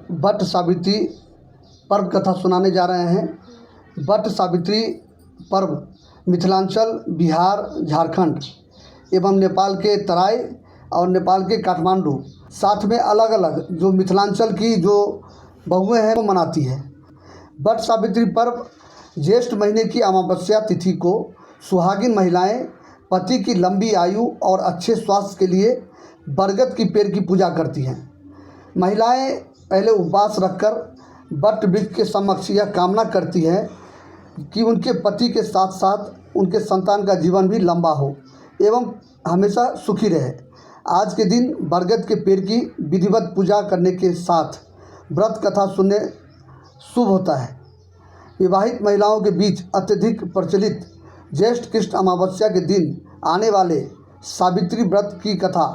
वट सावित्री पर्व कथा सुनाने जा रहे हैं। वट सावित्री पर्व मिथिलांचल, बिहार, झारखंड एवं नेपाल के तराई और नेपाल के काठमांडू, साथ में अलग अलग जो मिथिलांचल की जो बहुएं हैं वो मनाती है। वट सावित्री पर्व ज्येष्ठ महीने की अमावस्या तिथि को सुहागिन महिलाएं पति की लंबी आयु और अच्छे स्वास्थ्य के लिए बरगद की पेड़ की पूजा करती हैं। महिलाएं पहले उपवास रखकर वट वृक्ष के समक्ष यह कामना करती हैं कि उनके पति के साथ साथ उनके संतान का जीवन भी लंबा हो एवं हमेशा सुखी रहे। आज के दिन बरगद के पेड़ की विधिवत पूजा करने के साथ व्रत कथा सुनने शुभ होता है। विवाहित महिलाओं के बीच अत्यधिक प्रचलित ज्येष्ठ कृष्ण अमावस्या के दिन आने वाले सावित्री व्रत की कथा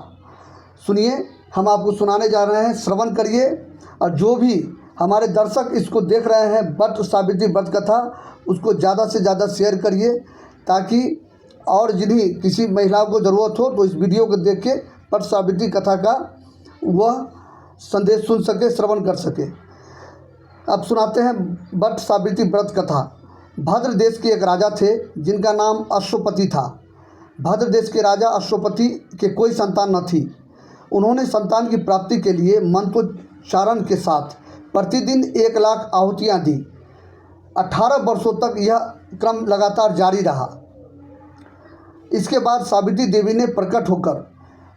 सुनिए। हम आपको सुनाने जा रहे हैं, श्रवण करिए। और जो भी हमारे दर्शक इसको देख रहे हैं वट सावित्री व्रत कथा, उसको ज़्यादा से ज़्यादा शेयर करिए ताकि और जिन्हीं किसी महिला को ज़रूरत हो तो इस वीडियो को देख के वट सावित्री कथा का वह संदेश सुन सके, श्रवण कर सके। अब सुनाते हैं वट सावित्री व्रत कथा। भद्र देश के एक राजा थे जिनका नाम अश्वपति था। भद्र देश के राजा अश्वपति के कोई संतान न थी। उन्होंने संतान की प्राप्ति के लिए मंत्रोच्चारण के साथ प्रतिदिन 1,00,000 आहुतियाँ दी। 18 वर्षों तक यह क्रम लगातार जारी रहा। इसके बाद सावित्री देवी ने प्रकट होकर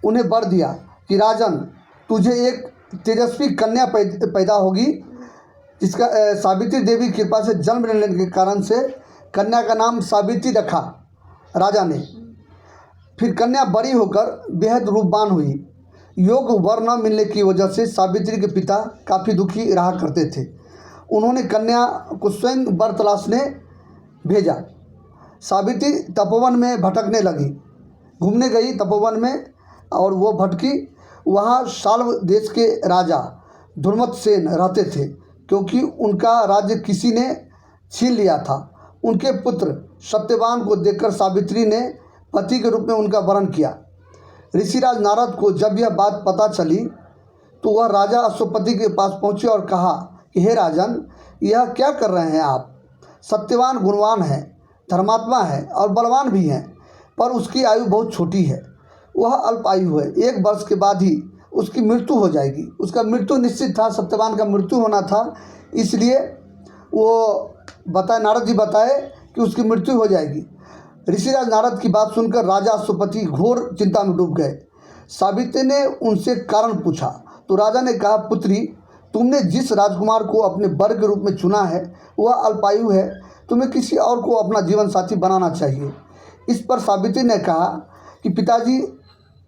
उन्हें वर दिया कि राजन, तुझे एक तेजस्वी कन्या पैदा होगी, जिसका सावित्री देवी की कृपा से जन्म लेने के कारण से कन्या का नाम सावित्री रखा राजा ने। फिर कन्या बड़ी होकर बेहद रूपवान हुई। योग वर न मिलने की वजह से सावित्री के पिता काफ़ी दुखी रहा करते थे। उन्होंने कन्या को स्वयं वर तलाशने भेजा। सावित्री तपोवन में भटकने लगी, घूमने गई तपोवन में और वो भटकी। वहाँ शाल्व देश के राजा धुर्मतसेन रहते थे, क्योंकि उनका राज्य किसी ने छीन लिया था। उनके पुत्र सत्यवान को देखकर सावित्री ने पति के रूप में उनका वरण किया। ऋषिराज नारद को जब यह बात पता चली तो वह राजा अश्वपति के पास पहुँचे और कहा कि हे राजन, यह क्या कर रहे हैं आप? सत्यवान गुणवान है, धर्मात्मा है और बलवान भी हैं, पर उसकी आयु बहुत छोटी है। वह अल्प आयु है। 1 वर्ष के बाद ही उसकी मृत्यु हो जाएगी। उसका मृत्यु निश्चित था, सत्यवान का मृत्यु होना था, इसलिए वो नारद जी बताए कि उसकी मृत्यु हो जाएगी। ऋषिराज नारद की बात सुनकर राजा अश्वपति घोर चिंता में डूब गए। सावित्री ने उनसे कारण पूछा तो राजा ने कहा, पुत्री, तुमने जिस राजकुमार को अपने वर के रूप में चुना है वह अल्पायु है। तुम्हें किसी और को अपना जीवन साथी बनाना चाहिए। इस पर सावित्री ने कहा कि पिताजी,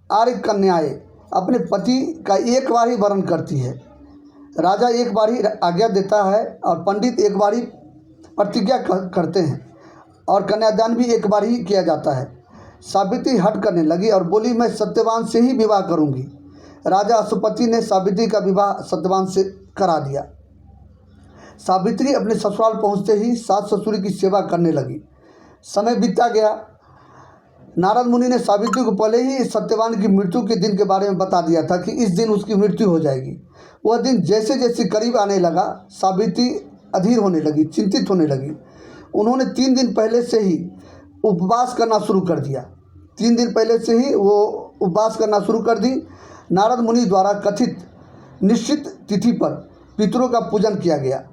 आर्य कन्याएं अपने पति का एक बार ही वरण करती है। राजा एक बार ही आज्ञा देता है और पंडित एक बार ही प्रतिज्ञा करते हैं और कन्यादान भी एक बार ही किया जाता है। सावित्री हट करने लगी और बोली, मैं सत्यवान से ही विवाह करूंगी। राजा अश्वपति ने सावित्री का विवाह सत्यवान से करा दिया। सावित्री अपने ससुराल पहुंचते ही सास ससुर की सेवा करने लगी। समय बीतता गया। नारद मुनि ने सावित्री को पहले ही सत्यवान की मृत्यु के दिन के बारे में बता दिया था कि इस दिन उसकी मृत्यु हो जाएगी। वह दिन जैसे जैसे करीब आने लगा, सावित्री अधीर होने लगी, चिंतित होने लगी। उन्होंने 3 दिन पहले से ही उपवास करना शुरू कर दिया। 3 दिन पहले से ही वो उपवास करना शुरू कर दी। नारद मुनि द्वारा कथित निश्चित तिथि पर पितरों का पूजन किया गया।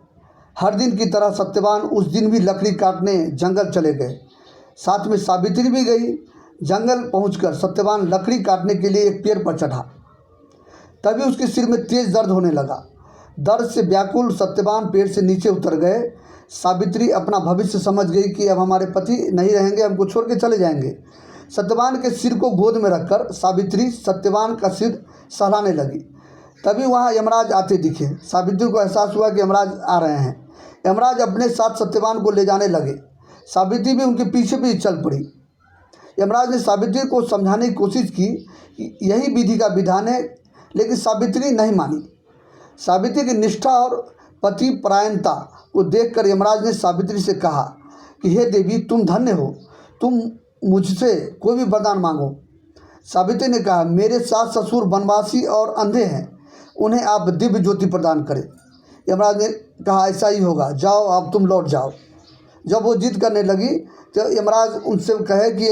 हर दिन की तरह सत्यवान उस दिन भी लकड़ी काटने जंगल चले गए। साथ में सावित्री भी गई। जंगल पहुंचकर सत्यवान लकड़ी काटने के लिए एक पेड़ पर चढ़ा। तभी उसके सिर में तेज दर्द होने लगा। दर्द से व्याकुल सत्यवान पेड़ से नीचे उतर गए। सावित्री अपना भविष्य समझ गई कि अब हमारे पति नहीं रहेंगे, हमको छोड़ के चले जाएंगे। सत्यवान के सिर को गोद में रखकर सावित्री सत्यवान का सिर सहलाने लगी। तभी वहाँ यमराज आते दिखे। सावित्री को एहसास हुआ कि यमराज आ रहे हैं। यमराज अपने साथ सत्यवान को ले जाने लगे। सावित्री भी उनके पीछे भी चल पड़ी। यमराज ने सावित्री को समझाने की कोशिश की कि यही विधि का विधान है, लेकिन सावित्री नहीं मानी। सावित्री की निष्ठा और पति परायणता को देखकर यमराज ने सावित्री से कहा कि हे देवी, तुम धन्य हो, तुम मुझसे कोई भी वरदान मांगो। सावित्री ने कहा, मेरे सास ससुर वनवासी और अंधे हैं उन्हें आप दिव्य ज्योति प्रदान करें। यमराज ने कहा ऐसा ही होगा, जाओ अब तुम लौट जाओ। जब वो जिद करने लगी तो यमराज उनसे कहे कि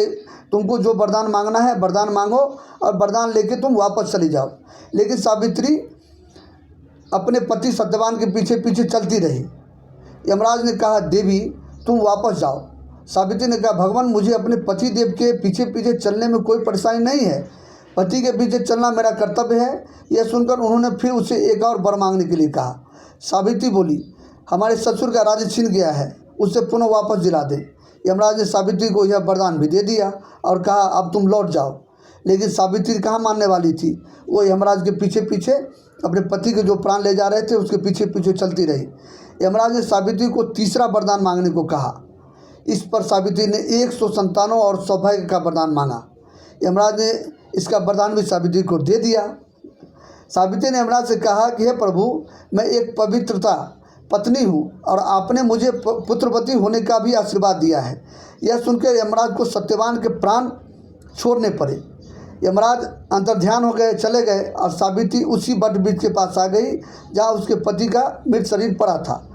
तुमको जो वरदान मांगना है वरदान मांगो और वरदान लेके तुम वापस चली जाओ। लेकिन सावित्री अपने पति सत्यवान के पीछे पीछे चलती रही। यमराज ने कहा देवी तुम वापस जाओ। सावित्री ने कहा भगवान मुझे अपने पति देव के पीछे पीछे चलने में कोई परेशानी नहीं है, पति के पीछे चलना मेरा कर्तव्य है। यह सुनकर उन्होंने फिर उसे एक और वर मांगने के लिए कहा। सावित्री बोली हमारे ससुर का राज्य छीन गया है, उसे पुनः वापस दिला दे। यमराज ने सावित्री को यह वरदान भी दे दिया और कहा अब तुम लौट जाओ। लेकिन सावित्री कहाँ मानने वाली थी, वो यमराज के पीछे पीछे अपने पति के जो प्राण ले जा रहे थे उसके पीछे पीछे चलती रही। यमराज ने सावित्री को तीसरा वरदान मांगने को कहा। इस पर सावित्री ने 100 संतानों और सौभाग्य का वरदान मांगा। यमराज ने इसका वरदान भी सावित्री को दे दिया। सावित्री ने यमराज से कहा कि हे प्रभु मैं एक पवित्रता पत्नी हूँ और आपने मुझे पुत्रवती होने का भी आशीर्वाद दिया है। यह सुनकर यमराज को सत्यवान के प्राण छोड़ने पड़े। यमराज अंतर्ध्यान हो गए, चले गए और सावित्री उसी वट वृक्ष के पास आ गई जहाँ उसके पति का मृत शरीर पड़ा था।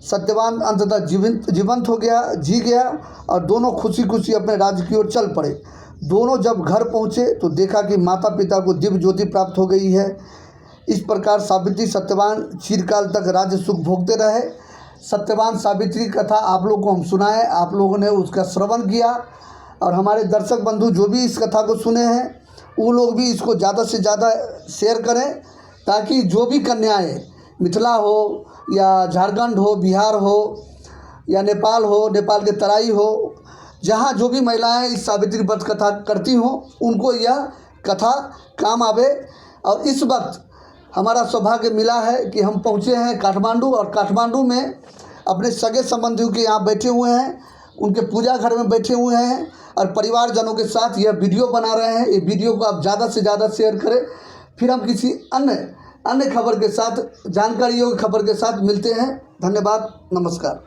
सत्यवान अंततः जीवंत हो गया, जी गया और दोनों खुशी खुशी अपने राज्य की ओर चल पड़े। दोनों जब घर पहुँचे तो देखा कि माता पिता को दिव्य ज्योति प्राप्त हो गई है। इस प्रकार सावित्री सत्यवान चिरकाल तक राज्य सुख भोगते रहे। सत्यवान सावित्री कथा आप लोगों को हम सुनाए, आप लोगों ने उसका श्रवण किया और हमारे दर्शक बंधु जो भी इस कथा को सुने हैं वो लोग भी इसको ज़्यादा से ज़्यादा शेयर करें ताकि जो भी कन्याएं मिथिला हो या झारखंड हो, बिहार हो या नेपाल हो, नेपाल के तराई हो, जहाँ जो भी महिलाएं इस सावित्री व्रत कथा करती हों उनको यह कथा काम आवे। और इस वक्त हमारा सौभाग्य मिला है कि हम पहुँचे हैं काठमांडू और काठमांडू में अपने सगे संबंधियों के यहाँ बैठे हुए हैं, उनके पूजा घर में बैठे हुए हैं और परिवारजनों के साथ यह वीडियो बना रहे हैं। ये वीडियो को आप ज़्यादा से ज़्यादा शेयर करें। फिर हम किसी अन्य खबर के साथ, जानकारियों की खबर के साथ मिलते हैं। धन्यवाद, नमस्कार।